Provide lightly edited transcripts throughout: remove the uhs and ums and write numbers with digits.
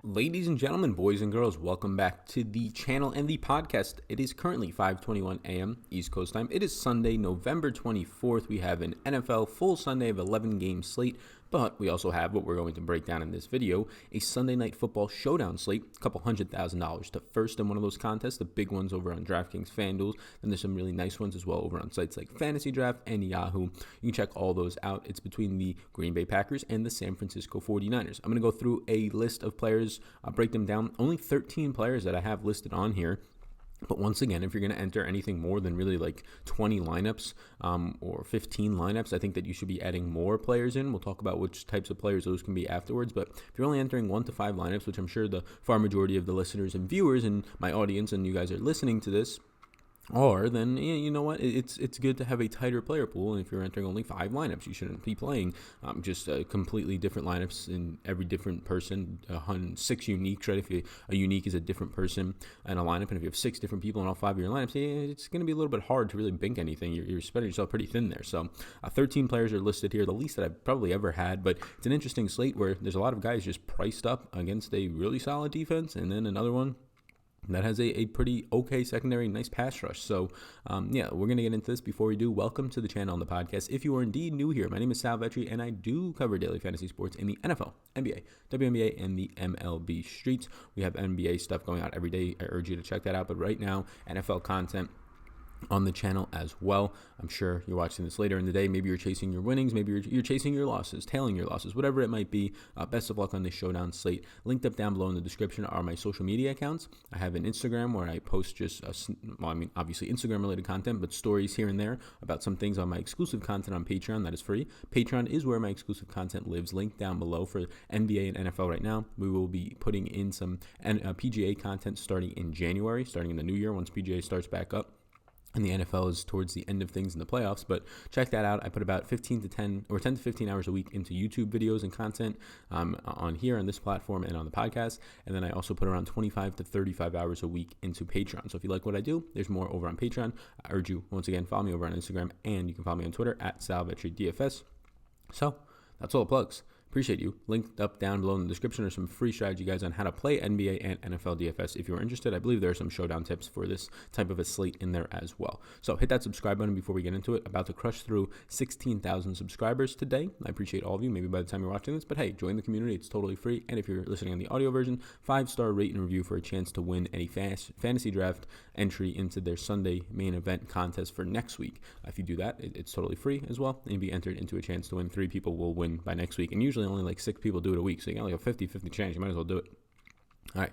Ladies and gentlemen, boys and girls, welcome back to the channel and the podcast. It is currently 5:21 a.m. East Coast time. It is Sunday, November 24th. We have an NFL full Sunday of 11-game slate, but we also have what we're going to break down in this video, a Sunday Night Football Showdown slate, a couple $100,000 to first in one of those contests, the big ones over on Draftkings, FanDuel, and there's some really nice ones as well over on sites like FantasyDraft and Yahoo. You can check all those out. It's between the Green Bay Packers and the San Francisco 49ers. I'm going to go through a list of players. I'll break them down. Only 13 players that I have listed on here. But once again, if you're going to enter anything more than really like 20 lineups or 15 lineups, I think that you should be adding more players in. We'll talk about which types of players those can be afterwards. But if you're only entering 1 to 5 lineups, which I'm sure the far majority of the listeners and viewers and my audience and you guys are listening to this, or then, you know what, it's good to have a tighter player pool. And if you're entering only 5 lineups, you shouldn't be playing just completely different lineups in every different person, 6 uniques, right? If a unique is a different person in a lineup, and if you have 6 different people in all 5 of your lineups, it's going to be a little bit hard to really bink anything. You're spreading yourself pretty thin there. So 13 players are listed here, the least that I've probably ever had. But it's an interesting slate where there's a lot of guys just priced up against a really solid defense, and then another one that has a pretty okay secondary, nice pass rush. So, we're going to get into this. Before we do, welcome to the channel and the podcast. If you are indeed new here, my name is Sal Vetri, and I do cover daily fantasy sports in the NFL, NBA, WNBA, and the MLB streets. We have NBA stuff going out every day. I urge you to check that out. But right now, NFL content on the channel as well. I'm sure you're watching this later in the day. Maybe you're chasing your winnings. Maybe you're chasing your losses, tailing your losses, whatever it might be. Best of luck on this Showdown slate. Linked up down below in the description are my social media accounts. I have an Instagram where I post just, obviously Instagram related content, but stories here and there about some things on my exclusive content on Patreon that is free. Patreon is where my exclusive content lives. Linked down below for NBA and NFL right now. We will be putting in some PGA content starting in January, starting in the new year once PGA starts back up. And the NFL is towards the end of things in the playoffs, but check that out. I put about 10 to 15 hours a week into YouTube videos and content on here on this platform and on the podcast. And then I also put around 25 to 35 hours a week into Patreon. So if you like what I do, there's more over on Patreon. I urge you, once again, follow me over on Instagram, and you can follow me on Twitter at SalVetriDFS. So that's all the plugs. Appreciate you. Linked up down below in the description are some free strategy guides on how to play NBA and NFL DFS. If you're interested, I believe there are some showdown tips for this type of a slate in there as well. So hit that subscribe button before we get into it. About to crush through 16,000 subscribers today. I appreciate all of you, maybe by the time you're watching this, but hey, join the community. It's totally free. And if you're listening on the audio version, 5-star rate and review for a chance to win a fantasy draft entry into their Sunday main event contest for next week. If you do that, it's totally free as well, and be entered into a chance to win. 3 people will win by next week, and usually only like 6 people do it a week, so you got like a 50-50 chance. You might as well do it. All right,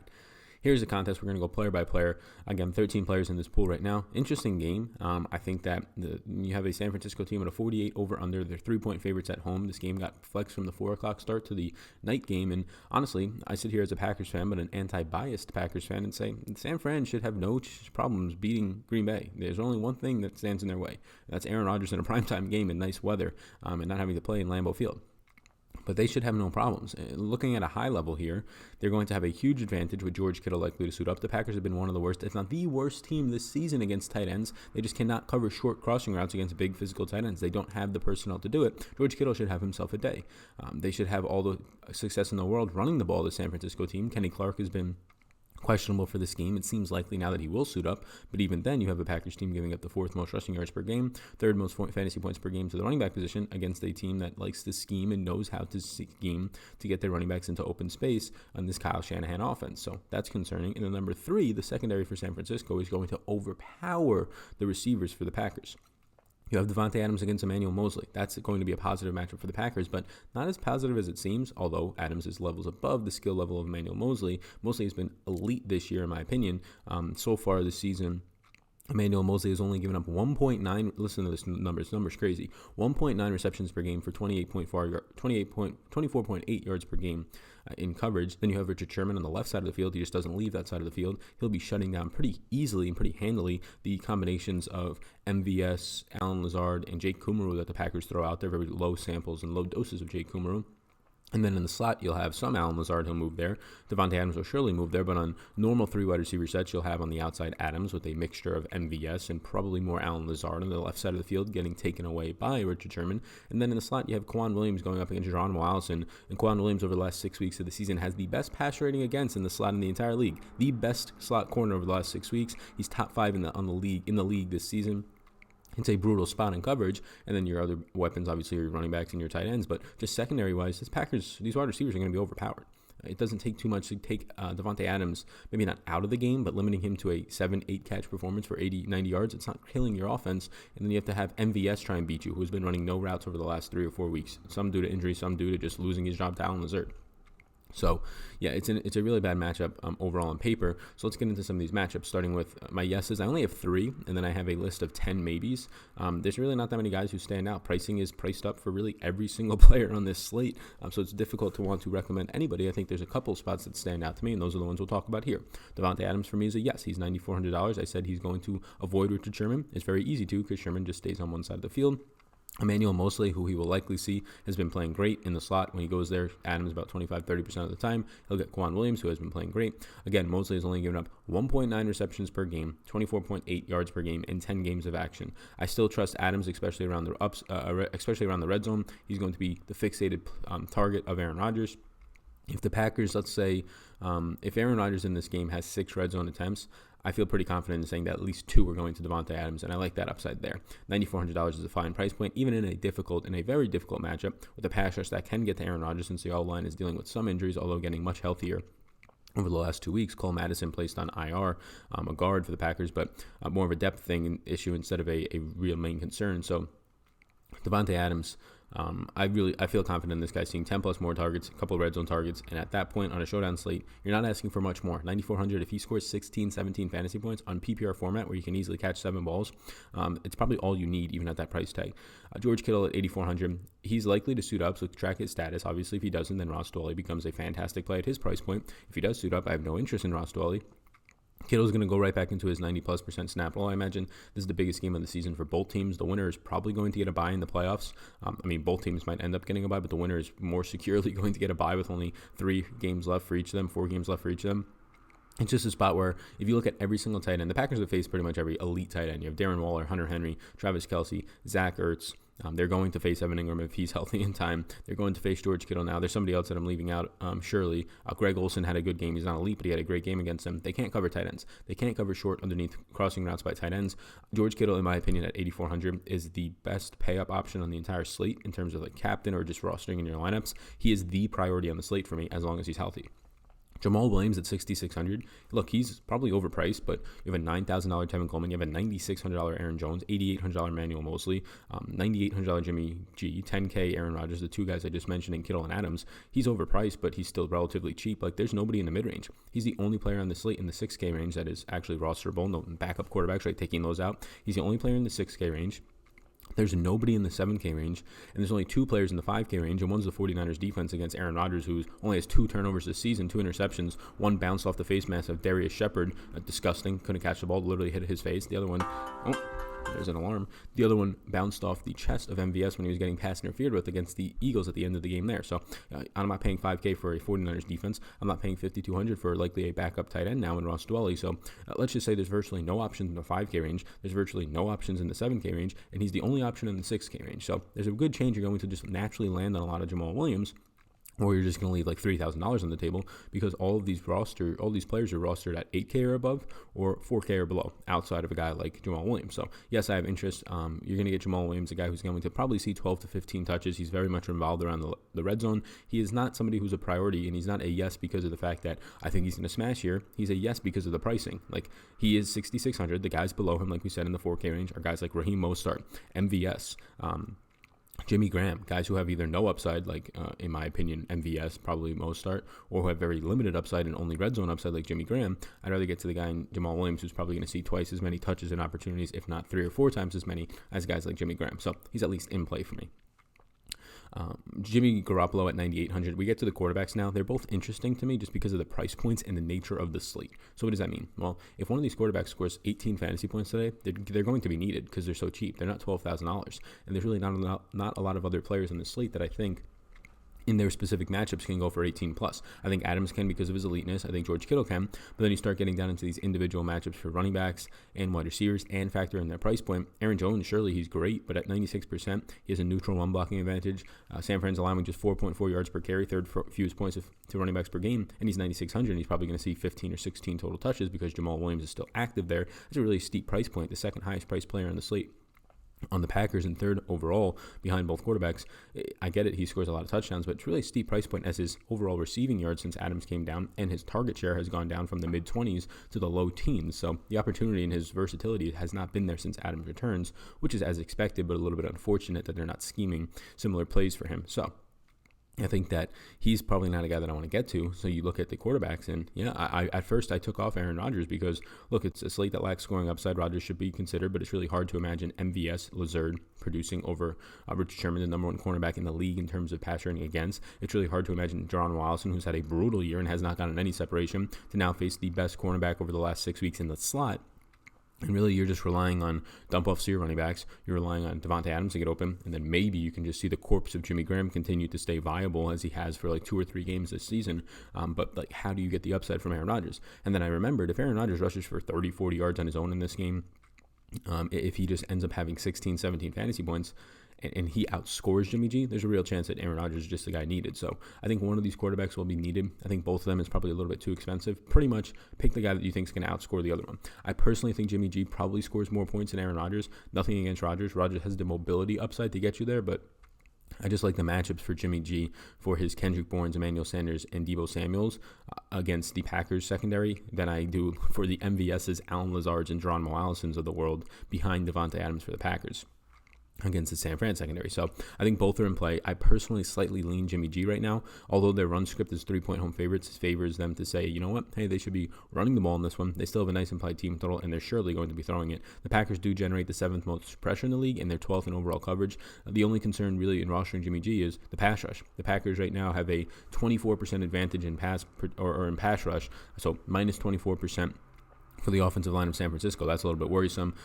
here's the contest. We're going to go player by player. Again, 13 players in this pool right now. Interesting game. I think that you have a San Francisco team at a 48 over-under. They're 3-point favorites at home. This game got flexed from the 4 o'clock start to the night game, and honestly, I sit here as a Packers fan, but an anti-biased Packers fan, and say San Fran should have no problems beating Green Bay. There's only one thing that stands in their way. That's Aaron Rodgers in a primetime game in nice weather and not having to play in Lambeau Field. But they should have no problems. Looking at a high level here, they're going to have a huge advantage with George Kittle likely to suit up. The Packers have been one of the worst, if not the worst team this season against tight ends. They just cannot cover short crossing routes against big physical tight ends. They don't have the personnel to do it. George Kittle should have himself a day. They should have all the success in the world running the ball, the San Francisco team. Kenny Clark has been questionable for this game. It seems likely now that he will suit up, but even then you have a Packers team giving up the 4th most rushing yards per game, 3rd most fantasy points per game to the running back position against a team that likes to scheme and knows how to scheme to get their running backs into open space on this Kyle Shanahan offense. So that's concerning. And then number 3, the secondary for San Francisco is going to overpower the receivers for the Packers. You have Devontae Adams against Emmanuel Mosley. That's going to be a positive matchup for the Packers, but not as positive as it seems, although Adams' levels above the skill level of Emmanuel Mosley. Mosley has been elite this year, in my opinion. So far this season, Emmanuel Mosley has only given up 1.9, listen to this number's crazy, 1.9 receptions per game for 24.8 yards per game in coverage. Then you have Richard Sherman on the left side of the field. He just doesn't leave that side of the field. He'll be shutting down pretty easily and pretty handily the combinations of MVS, Allen Lazard, and Jake Kumerow that the Packers throw out there, very low samples and low doses of Jake Kumerow. And then in the slot, you'll have some Allen Lazard, he'll move there. Devontae Adams will surely move there, but on normal 3 wide receiver sets, you'll have on the outside Adams with a mixture of MVS and probably more Allen Lazard on the left side of the field getting taken away by Richard Sherman. And then in the slot, you have Quan Williams going up against Geronimo Allison. And Quan Williams over the last 6 weeks of the season has the best pass rating against in the slot in the entire league. The best slot corner over the last 6 weeks. He's top 5 in the league this season. It's a brutal spot in coverage, and then your other weapons, obviously, are your running backs and your tight ends. But just secondary-wise, these wide receivers are going to be overpowered. It doesn't take too much to take Devontae Adams, maybe not out of the game, but limiting him to a 7-8 catch performance for 80, 90 yards. It's not killing your offense. And then you have to have MVS try and beat you, who's been running no routes over the last 3 or 4 weeks. Some due to injury, some due to just losing his job to Allen Lazard. So, yeah, it's a really bad matchup overall on paper. So let's get into some of these matchups, starting with my yeses. I only have 3, and then I have a list of 10 maybes. There's really not that many guys who stand out. Pricing is priced up for really every single player on this slate, so it's difficult to want to recommend anybody. I think there's a couple spots that stand out to me, and those are the ones we'll talk about here. Devontae Adams for me is a yes. He's $9,400. I said he's going to avoid Richard Sherman. It's very easy to because Sherman just stays on one side of the field. Emmanuel Moseley, who he will likely see, has been playing great in the slot. When he goes there, Adams about 25-30% of the time. He'll get Quan Williams, who has been playing great. Again, Moseley has only given up 1.9 receptions per game, 24.8 yards per game in 10 games of action. I still trust Adams, especially around the red zone. He's going to be the fixated target of Aaron Rodgers. If the Packers, let's say, if Aaron Rodgers in this game has 6 red zone attempts, I feel pretty confident in saying that at least 2 are going to Devontae Adams, and I like that upside there. $9,400 is a fine price point, even in a very difficult matchup with a pass rush that can get to Aaron Rodgers since the O-line is dealing with some injuries, although getting much healthier over the last 2 weeks. Cole Madison placed on IR, a guard for the Packers, but more of a depth issue instead of a real main concern. So Devontae Adams, I feel confident in this guy seeing 10 plus more targets, a couple of red zone targets, and at that point on a showdown slate, you're not asking for much more. 9,400, if he scores 16, 17 fantasy points on PPR format where you can easily catch 7 balls, it's probably all you need even at that price tag. George Kittle at 8,400, he's likely to suit up, so track his status. Obviously, if he doesn't, then Ross Dwelley becomes a fantastic play at his price point. If he does suit up, I have no interest in Ross Dwelley. Kittle's going to go right back into his 90+% snap roll. I imagine this is the biggest game of the season for both teams. The winner is probably going to get a bye in the playoffs. Both teams might end up getting a bye, but the winner is more securely going to get a bye with only 3 games left for each of them, 4 games left for each of them. It's just a spot where if you look at every single tight end, the Packers have faced pretty much every elite tight end. You have Darren Waller, Hunter Henry, Travis Kelce, Zach Ertz. They're going to face Evan Ingram if he's healthy in time. They're going to face George Kittle now. There's somebody else that I'm leaving out, surely. Greg Olsen had a good game. He's not elite, but he had a great game against them. They can't cover tight ends. They can't cover short underneath crossing routes by tight ends. George Kittle, in my opinion, at 8,400 is the best pay-up option on the entire slate in terms of like captain or just rostering in your lineups. He is the priority on the slate for me as long as he's healthy. Jamal Williams at 6,600. Look, he's probably overpriced, but you have a $9,000 Tevin Coleman, you have a $9,600 Aaron Jones, $8,800 Emmanuel Moseley, $9,800 Jimmy G, $10K Aaron Rodgers, the 2 guys I just mentioned in Kittle and Adams. He's overpriced, but he's still relatively cheap. Like, there's nobody in the mid-range. He's the only player on the slate in the 6K range that is actually rosterable. No backup quarterbacks, right, taking those out. He's the only player in the 6K range. There's nobody in the 7K range, and there's only 2 players in the 5K range, and one's the 49ers defense against Aaron Rodgers, who only has 2 turnovers this season, 2 interceptions. One bounced off the face mask of Darius Shepard, disgusting, couldn't catch the ball, literally hit his face. The other one, there's an alarm. The other one bounced off the chest of MVS when he was getting pass interfered with against the Eagles at the end of the game there. So I'm not paying $5K for a 49ers defense. I'm not paying $5,200 for likely a backup tight end now in Ross Dwelley. So let's just say there's virtually no options in the 5K range. There's virtually no options in the 7K range, and he's the only option in the 6K range. So there's a good chance you're going to just naturally land on a lot of Jamal Williams, or you're just going to leave like $3,000 on the table because all these players are rostered at 8K or above or 4K or below outside of a guy like Jamal Williams. So yes, I have interest. You're going to get Jamal Williams, a guy who's going to probably see 12 to 15 touches. He's very much involved around the red zone. He is not somebody who's a priority, and he's not a yes because of the fact that I think he's going to smash here. He's a yes because of the pricing. Like, he is 6,600. The guys below him, like we said in the 4K range, are guys like Raheem Mostert, MVS, Jimmy Graham, guys who have either no upside, like in my opinion, MVS, probably Mostert, or who have very limited upside and only red zone upside like Jimmy Graham. I'd rather get to the guy in Jamal Williams who's probably going to see twice as many touches and opportunities, if not 3 or 4 times as many as guys like Jimmy Graham. So he's at least in play for me. Jimmy Garoppolo at 9,800. We get to the quarterbacks now. They're both interesting to me just because of the price points and the nature of the slate. So what does that mean? Well, if one of these quarterbacks scores 18 fantasy points today, they're going to be needed because they're so cheap. They're not $12,000. And there's really not a lot of other players on the slate that I think in their specific matchups can go for 18 plus. I think Adams can because of his eliteness. I think George Kittle can. But then you start getting down into these individual matchups for running backs and wide receivers and factor in their price point. Aaron Jones, surely he's great, but at 96%, he has a neutral run blocking advantage. San Fran's allowing just 4.4 yards per carry, third fewest points to running backs per game, and he's 9,600, and he's probably going to see 15 or 16 total touches because Jamal Williams is still active there. That's a really steep price point, the second highest priced player on the slate. On the Packers and third overall behind both quarterbacks. I get it, he scores a lot of touchdowns, but it's really a steep price point as his overall receiving yards since Adams came down, and his target share has gone down from the mid-20s to the low teens. So the opportunity and his versatility has not been there since Adams returns, which is as expected, but a little bit unfortunate that they're not scheming similar plays for him. So I think that he's probably not a guy that I want to get to. So you look at the quarterbacks, and at first I took off Aaron Rodgers because, look, it's a slate that lacks scoring upside. Rodgers should be considered, but it's really hard to imagine MVS Lazard producing over Richard Sherman, the number one cornerback in the league in terms of pass running against. It's really hard to imagine Jaron Allison, who's had a brutal year and has not gotten any separation, to now face the best cornerback over the last 6 weeks in the slot. And really, you're just relying on dump-offs to your running backs. You're relying on Devontae Adams to get open. And then maybe you can just see the corpse of Jimmy Graham continue to stay viable as he has for like 2 or 3 games this season. But like, how do you get the upside from Aaron Rodgers? And then I remembered, if Aaron Rodgers rushes for 30, 40 yards on his own in this game, if he just ends up having 16, 17 fantasy points, and he outscores Jimmy G, there's a real chance that Aaron Rodgers is just the guy needed. So I think one of these quarterbacks will be needed. I think both of them is probably a little bit too expensive. Pretty much pick the guy that you think is going to outscore the other one. I personally think Jimmy G probably scores more points than Aaron Rodgers. Nothing against Rodgers. Rodgers has the mobility upside to get you there, but I just like the matchups for Jimmy G for his Kendrick Bournes, Emmanuel Sanders, and Deebo Samuels against the Packers secondary than I do for the MVS's, Allen Lazards, and Jaron Allisons of the world behind Devontae Adams for the Packers against the San Fran secondary. So I think both are in play. I personally slightly lean Jimmy G right now, although their run script is 3-point home favorites. It favors them to say, you know what, hey, they should be running the ball in this one. They still have a nice implied team total, and they're surely going to be throwing it. The Packers do generate the 7th most pressure in the league, and they're 12th in overall coverage. The only concern really in rostering Jimmy G is the pass rush. The Packers right now have a 24% advantage in pass or in pass rush, so minus 24% for the offensive line of San Francisco. That's a little bit worrisome.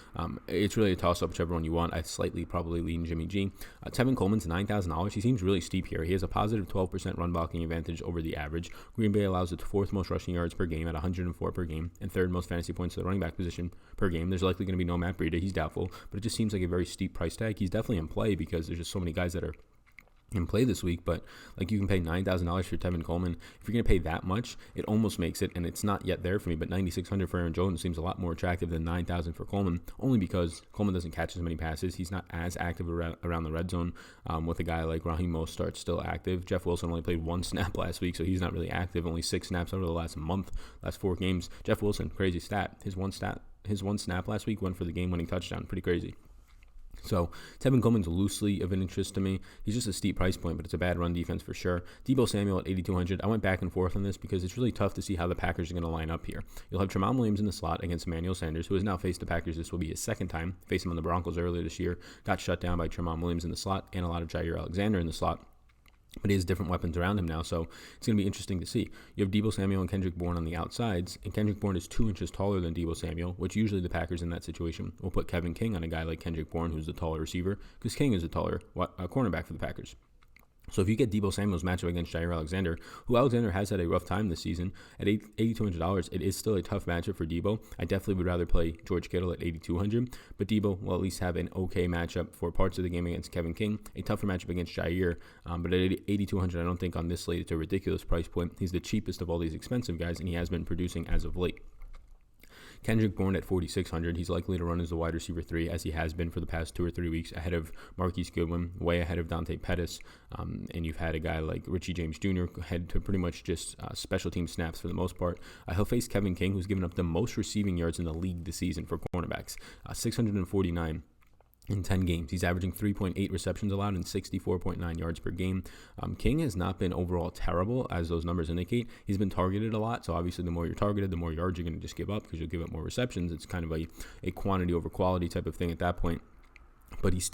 It's really a toss-up, whichever one you want. I slightly probably lean Jimmy G. Tevin Coleman's $9,000. He seems really steep here. He has a positive 12% run blocking advantage over the average. Green Bay allows its 4th most rushing yards per game at 104 per game, and 3rd most fantasy points to the running back position per game. There's likely going to be no Matt Breida. He's doubtful, but it just seems like a very steep price tag. He's definitely in play because there's just so many guys that are in play this week, but like, you can pay $9,000 for Tevin Coleman. If you're going to pay that much, it almost makes it, and it's not yet there for me, but $9,600 for Aaron Jones seems a lot more attractive than $9,000 for Coleman, only because Coleman doesn't catch as many passes. He's not as active around the red zone with a guy like Raheem Mostert still active. Jeff Wilson only played 1 snap last week, so he's not really active, only 6 snaps over the last month, last 4 games. Jeff Wilson, crazy stat. His one snap last week went for the game-winning touchdown. Pretty crazy. So Tevin Coleman's loosely of an interest to me. He's just a steep price point, but it's a bad run defense for sure. Deebo Samuel at 8,200. I went back and forth on this because it's really tough to see how the Packers are going to line up here. You'll have Jamal Williams in the slot against Emmanuel Sanders, who has now faced the Packers. This will be his 2nd time. Faced him on the Broncos earlier this year. Got shut down by Jamal Williams in the slot and a lot of Jair Alexander in the slot. But he has different weapons around him now, so it's going to be interesting to see. You have Deebo Samuel and Kendrick Bourne on the outsides, and Kendrick Bourne is 2 inches taller than Deebo Samuel, which usually the Packers in that situation will put Kevin King on a guy like Kendrick Bourne, who's the taller receiver, because King is a taller cornerback for the Packers. So if you get Deebo Samuel's matchup against Jair Alexander, who Alexander has had a rough time this season, at $8,200, it is still a tough matchup for Deebo. I definitely would rather play George Kittle at $8,200, but Deebo will at least have an okay matchup for parts of the game against Kevin King, a tougher matchup against Jair, but at $8,200, I don't think on this slate it's a ridiculous price point. He's the cheapest of all these expensive guys, and he has been producing as of late. Kendrick Bourne at $4,600. He's likely to run as the wide receiver 3, as he has been for the past 2 or 3 weeks, ahead of Marquise Goodwin, way ahead of Dante Pettis. And you've had a guy like Richie James Jr. head to pretty much just special team snaps for the most part. He'll face Kevin King, who's given up the most receiving yards in the league this season for cornerbacks, 649. In 10 games. He's averaging 3.8 receptions allowed and 64.9 yards per game. King has not been overall terrible, as those numbers indicate. He's been targeted a lot, so obviously the more you're targeted, the more yards you're going to just give up because you'll give up more receptions. It's kind of a quantity over quality type of thing at that point. but he's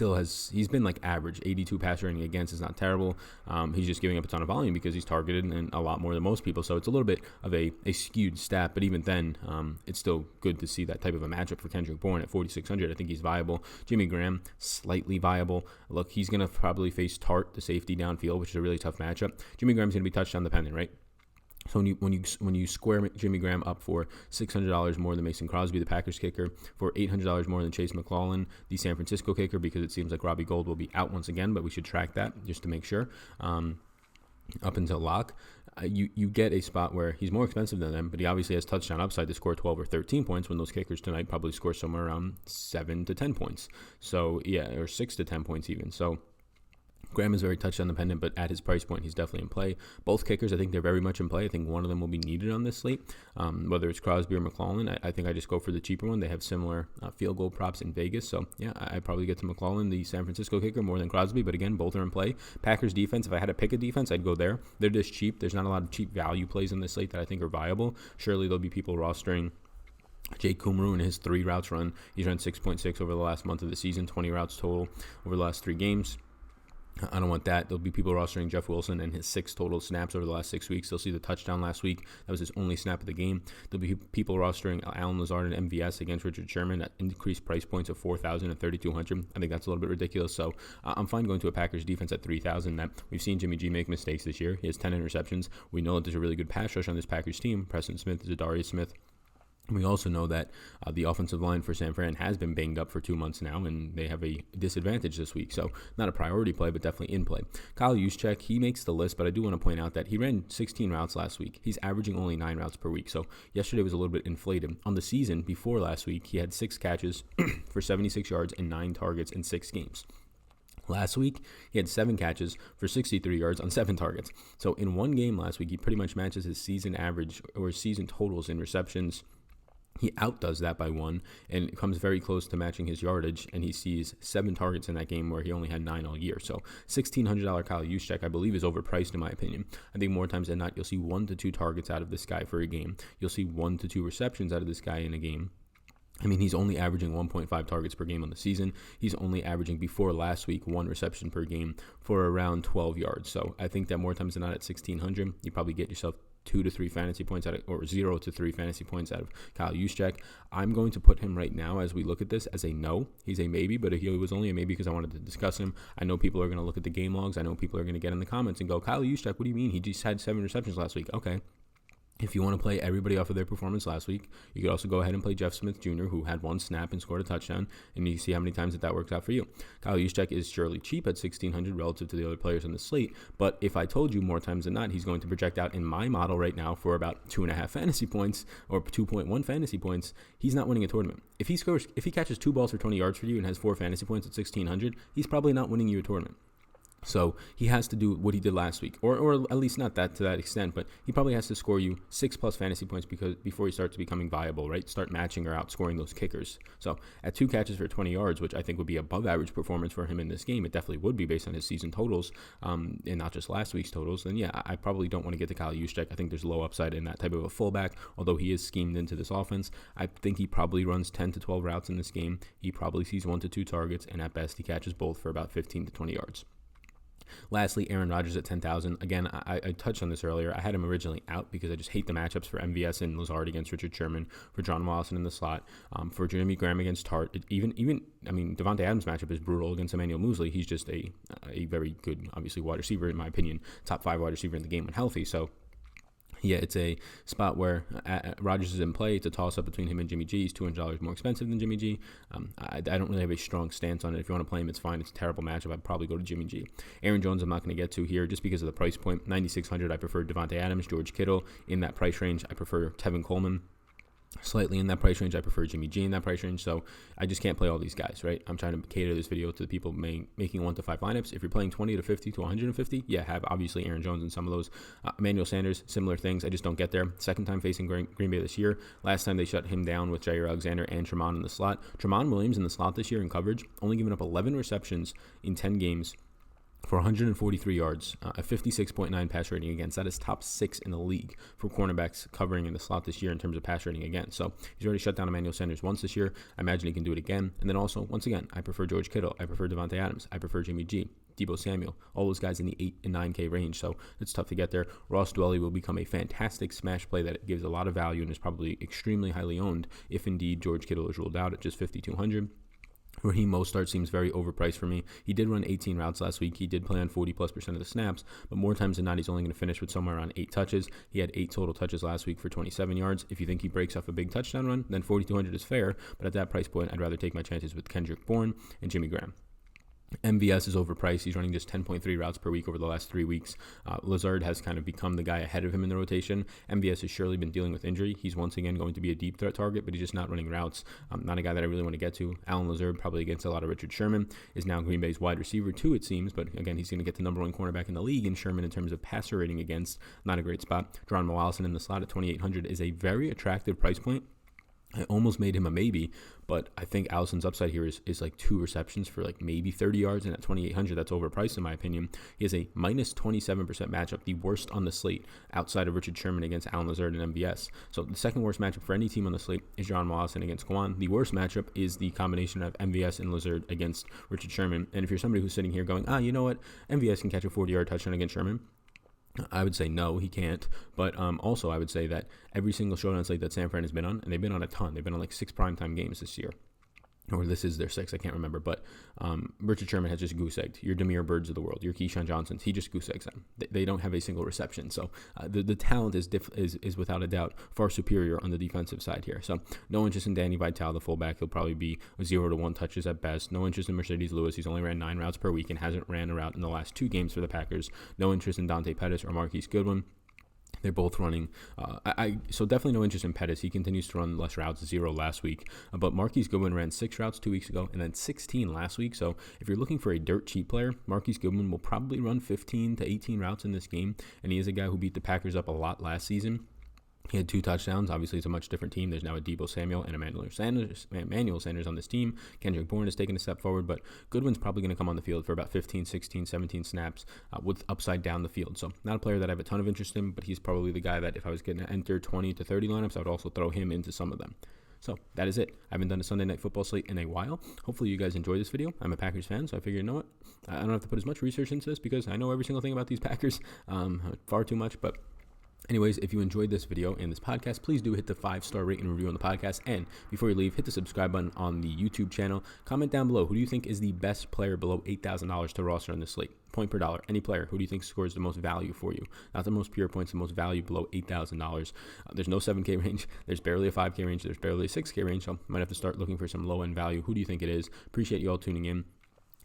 been like average. 82 passer rating against is not terrible. He's just giving up a ton of volume because he's targeted and a lot more than most people. So it's a little bit of a skewed stat, but even then, it's still good to see that type of a matchup for Kendrick Bourne at 4,600. I think he's viable. Jimmy Graham, slightly viable. Look, he's going to probably face Tart, the safety downfield, which is a really tough matchup. Jimmy Graham's going to be touchdown dependent, right? So when you square Jimmy Graham up for $600 more than Mason Crosby, the Packers kicker, for $800 more than Chase McClellan, the San Francisco kicker, because it seems like Robbie Gould will be out once again, but we should track that just to make sure. Up until lock, you get a spot where he's more expensive than them, but he obviously has touchdown upside to score 12 or 13 points when those kickers tonight probably score somewhere around 7 to 10 points. So yeah, or 6 to 10 points even. So Graham is very touchdown dependent, but at his price point, he's definitely in play. Both kickers, I think they're very much in play. I think one of them will be needed on this slate, whether it's Crosby or McClellan. I think I just go for the cheaper one. They have similar field goal props in Vegas. So, yeah, I probably get to McClellan, the San Francisco kicker, more than Crosby. But, again, both are in play. Packers defense, if I had to pick a defense, I'd go there. They're just cheap. There's not a lot of cheap value plays on this slate that I think are viable. Surely there'll be people rostering Jake Kumru in his 3 routes run. He's run 6.6 over the last month of the season, 20 routes total over the last 3 games. I don't want that. There'll be people rostering Jeff Wilson and his 6 total snaps over the last 6 weeks. They'll see the touchdown last week. That was his only snap of the game. There'll be people rostering Allen Lazard and MVS against Richard Sherman at increased price points of $4,000 and $3,200. I think that's a little bit ridiculous. So I'm fine going to a Packers defense at $3,000. That we've seen Jimmy G make mistakes this year. He has 10 interceptions. We know that there's a really good pass rush on this Packers team. Preston Smith, Zadarius Smith. We also know that the offensive line for San Fran has been banged up for 2 months now, and they have a disadvantage this week. So not a priority play, but definitely in play. Kyle Juszczyk, he makes the list, but I do want to point out that he ran 16 routes last week. He's averaging only 9 routes per week. So yesterday was a little bit inflated. On the season before last week, he had 6 catches for 76 yards and 9 targets in 6 games. Last week, he had 7 catches for 63 yards on 7 targets. So in one game last week, he pretty much matches his season average or season totals in receptions. He outdoes that by 1 and comes very close to matching his yardage, and he sees 7 targets in that game where he only had 9 all year. So $1,600 Kyle Juszczyk, I believe, is overpriced in my opinion. I think more times than not, you'll see 1 to 2 targets out of this guy for a game. You'll see 1 to 2 receptions out of this guy in a game. I mean, he's only averaging 1.5 targets per game on the season. He's only averaging, before last week, 1 reception per game for around 12 yards. So I think that more times than not at $1,600, you probably get yourself 2 to 3 fantasy points out of, or 0 to 3 fantasy points out of Kyle Juszczyk. I'm going to put him right now, as we look at this, as a no. He's a maybe, but he was only a maybe because I wanted to discuss him. I know people are going to look at the game logs. I know people are going to get in the comments and go, Kyle Juszczyk, what do you mean? He just had 7 receptions last week. Okay. If you want to play everybody off of their performance last week, you could also go ahead and play Jeff Smith Jr., who had 1 snap and scored a touchdown, and you see how many times that works out for you. Kyle Juszczyk is surely cheap at $1,600 relative to the other players on the slate, but if I told you more times than not, he's going to project out in my model right now for about 2.5 fantasy points or 2.1 fantasy points. He's not winning a tournament. If he catches 2 balls for 20 yards for you and has 4 fantasy points at $1,600, he's probably not winning you a tournament. So he has to do what he did last week, or at least not that to that extent, but he probably has to score you 6+ fantasy points before he starts becoming viable, right? Start matching or outscoring those kickers. So at 2 catches for 20 yards, which I think would be above average performance for him in this game, it definitely would be based on his season totals, and not just last week's totals. Then yeah, I probably don't want to get to Kyle Juszczyk. I think there's low upside in that type of a fullback, although he is schemed into this offense. I think he probably runs 10 to 12 routes in this game. He probably sees 1 to 2 targets, and at best he catches both for about 15 to 20 yards. Lastly, Aaron Rodgers at $10,000. Again, I touched on this earlier. I had him originally out because I just hate the matchups for MVS and Lazard against Richard Sherman, for John Watson in the slot, for Jimmy Graham against Tart. Devontae Adams' matchup is brutal against Emmanuel Mosley. He's just a very good, obviously, wide receiver, in my opinion, top 5 wide receiver in the game when healthy. So yeah, it's a spot where Rodgers is in play. It's a toss-up between him and Jimmy G. He's $200 more expensive than Jimmy G. I don't really have a strong stance on it. If you want to play him, it's fine. It's a terrible matchup. I'd probably go to Jimmy G. Aaron Jones, I'm not going to get to here just because of the price point. $9,600, I prefer Devontae Adams, George Kittle. In that price range, I prefer Tevin Coleman. Slightly in that price range, I prefer Jimmy G in that price range, so I just can't play all these guys, right? I'm trying to cater this video to the people making 1 to 5 lineups. If you're playing 20 to 50 to 150, yeah, have obviously Aaron Jones in some of those. Emmanuel Sanders, similar things. I just don't get there. Second time facing Green Bay this year. Last time they shut him down with Jair Alexander and Tremont in the slot. Tremont Williams in the slot this year in coverage, only giving up 11 receptions in 10 games for 143 yards, a 56.9 pass rating against. That is top 6 in the league for cornerbacks covering in the slot this year in terms of pass rating against. So he's already shut down Emmanuel Sanders once this year. I imagine he can do it again. And then also, once again, I prefer George Kittle. I prefer Devontae Adams. I prefer Jimmy G, Deebo Samuel, all those guys in the 8 and 9K range. So it's tough to get there. Ross Dwelly will become a fantastic smash play that gives a lot of value and is probably extremely highly owned if indeed George Kittle is ruled out at just 5,200. Raheem Mostert seems very overpriced for me. He did run 18 routes last week. He did play on 40+% of the snaps, but more times than not, he's only going to finish with somewhere around 8 touches. He had 8 total touches last week for 27 yards. If you think he breaks off a big touchdown run, then 4,200 is fair, but at that price point, I'd rather take my chances with Kendrick Bourne and Jimmy Graham. MVS is overpriced. He's running just 10.3 routes per week over the last 3 weeks. Lazard has kind of become the guy ahead of him in the rotation. MVS has surely been dealing with injury. He's once again going to be a deep threat target, but he's just not running routes. Not a guy that I really want to get to. Alan Lazard, probably against a lot of Richard Sherman, is now Green Bay's wide receiver too, it seems, but again, he's going to get the number 1 cornerback in the league in Sherman in terms of passer rating against. Not a great spot. Geronimo Allison in the slot at 2,800 is a very attractive price point. I almost made him a maybe, but I think Allison's upside here is like 2 receptions for like maybe 30 yards, and at 2,800, that's overpriced in my opinion. He has a minus 27% matchup, the worst on the slate outside of Richard Sherman against Alan Lazard and MVS. So the second worst matchup for any team on the slate is John Allison against Kwan. The worst matchup is the combination of MVS and Lazard against Richard Sherman. And if you're somebody who's sitting here going, you know what, MVS can catch a 40-yard touchdown against Sherman, I would say no, he can't. But also I would say that every single showdown slate that San Fran has been on, and they've been on a ton. They've been on like 6 primetime games this year. Or this is their 6th, I can't remember. But Richard Sherman has just goose-egged your Demir Birds of the world, your Keyshawn Johnsons. He just goose-eggs them. They don't have a single reception. So the talent is without a doubt far superior on the defensive side here. So no interest in Danny Vitale, the fullback. He'll probably be 0 to 1 touches at best. No interest in Mercedes Lewis. He's only ran 9 routes per week and hasn't ran a route in the last 2 games for the Packers. No interest in Dante Pettis or Marquise Goodwin. They're both running. So definitely no interest in Pettis. He continues to run less routes, 0 last week. But Marquise Goodwin ran 6 routes 2 weeks ago and then 16 last week. So if you're looking for a dirt cheap player, Marquise Goodwin will probably run 15 to 18 routes in this game. And he is a guy who beat the Packers up a lot last season. He had 2 touchdowns. Obviously, it's a much different team. There's now a Deebo Samuel and Emmanuel Sanders on this team. Kendrick Bourne has taken a step forward, but Goodwin's probably going to come on the field for about 15, 16, 17 snaps with upside down the field. So not a player that I have a ton of interest in, but he's probably the guy that if I was going to enter 20 to 30 lineups, I would also throw him into some of them. So that is it. I haven't done a Sunday Night Football slate in a while. Hopefully you guys enjoy this video. I'm a Packers fan, so I figured, you know what? I don't have to put as much research into this because I know every single thing about these Packers, far too much, but anyways, if you enjoyed this video and this podcast, please do hit the 5-star rate and review on the podcast. And before you leave, hit the subscribe button on the YouTube channel. Comment down below, who do you think is the best player below $8,000 to roster on this slate? Point per dollar. Any player, who do you think scores the most value for you? Not the most pure points, the most value below $8,000. There's no 7K range. There's barely a 5K range. There's barely a 6K range. So might have to start looking for some low-end value. Who do you think it is? Appreciate you all tuning in.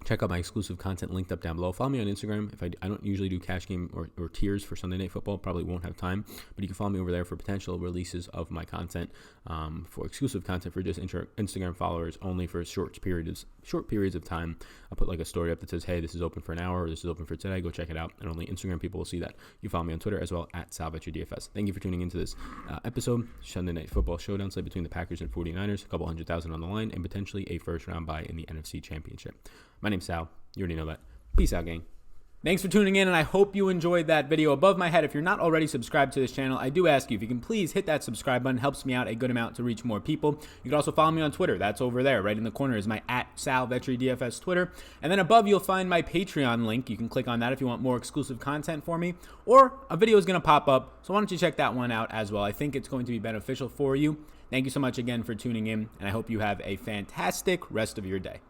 Check out my exclusive content linked up down below. Follow me on Instagram. If I don't usually do cash game or tiers for Sunday Night Football, probably won't have time, but you can follow me over there for potential releases of my content, for exclusive content for just Instagram followers only for short periods of time. I'll put like a story up that says, hey, this is open for an hour, or this is open for today. Go check it out. And only Instagram people will see that. You follow me on Twitter as well at SalVetriDFS. Thank you for tuning into this episode. Sunday Night Football Showdown slate between the Packers and 49ers. A couple 100,000 on the line and potentially a first round bye in the NFC Championship. My name's Sal. You already know that. Peace out, gang. Thanks for tuning in, and I hope you enjoyed that video. Above my head, if you're not already subscribed to this channel, I do ask you if you can please hit that subscribe button. It helps me out a good amount to reach more people. You can also follow me on Twitter. That's over there. Right in the corner is my @SalVetriDFS Twitter. And then above, you'll find my Patreon link. You can click on that if you want more exclusive content for me. Or a video is going to pop up, so why don't you check that one out as well. I think it's going to be beneficial for you. Thank you so much again for tuning in, and I hope you have a fantastic rest of your day.